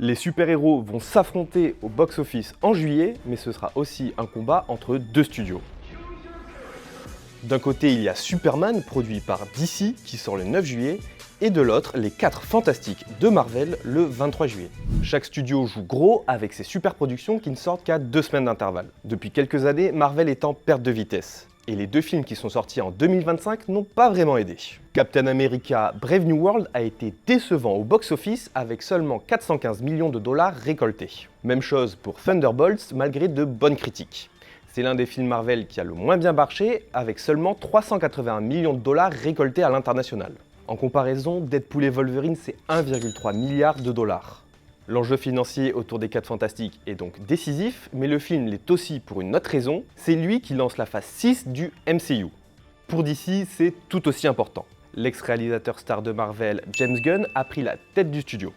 Les super-héros vont s'affronter au box-office en juillet, mais ce sera aussi un combat entre deux studios. D'un côté, il y a Superman, produit par DC, qui sort le 9 juillet, et de l'autre, les 4 Fantastiques de Marvel, le 23 juillet. Chaque studio joue gros avec ses super productions qui ne sortent qu'à 2 semaines d'intervalle. Depuis quelques années, Marvel est en perte de vitesse. Et les 2 films qui sont sortis en 2025 n'ont pas vraiment aidé. Captain America Brave New World a été décevant au box-office avec seulement 415 millions de dollars récoltés. Même chose pour Thunderbolts malgré de bonnes critiques. C'est l'un des films Marvel qui a le moins bien marché avec seulement 381 millions de dollars récoltés à l'international. En comparaison, Deadpool et Wolverine c'est 1,3 milliard de dollars. L'enjeu financier autour des 4 Fantastiques est donc décisif, mais le film l'est aussi pour une autre raison, c'est lui qui lance la phase 6 du MCU. Pour DC, c'est tout aussi important. L'ex-réalisateur star de Marvel, James Gunn, a pris la tête du studio.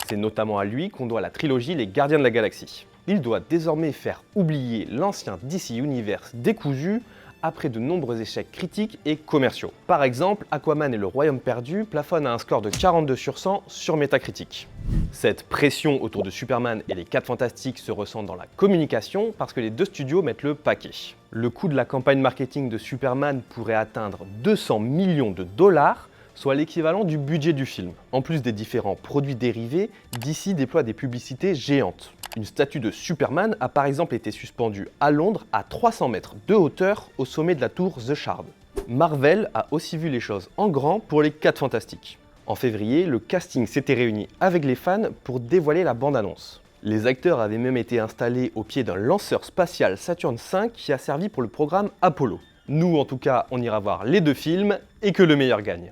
C'est notamment à lui qu'on doit la trilogie Les Gardiens de la Galaxie. Il doit désormais faire oublier l'ancien DC Universe décousu après de nombreux échecs critiques et commerciaux. Par exemple, Aquaman et le Royaume perdu plafonnent à un score de 42 sur 100 sur Metacritic. Cette pression autour de Superman et les 4 Fantastiques se ressent dans la communication parce que les 2 studios mettent le paquet. Le coût de la campagne marketing de Superman pourrait atteindre 200 millions de dollars, soit l'équivalent du budget du film. En plus des différents produits dérivés, DC déploie des publicités géantes. Une statue de Superman a par exemple été suspendue à Londres à 300 mètres de hauteur au sommet de la tour The Shard. Marvel a aussi vu les choses en grand pour les 4 Fantastiques. En février, le casting s'était réuni avec les fans pour dévoiler la bande-annonce. Les acteurs avaient même été installés au pied d'un lanceur spatial Saturn V qui a servi pour le programme Apollo. Nous en tout cas, on ira voir les 2 films et que le meilleur gagne.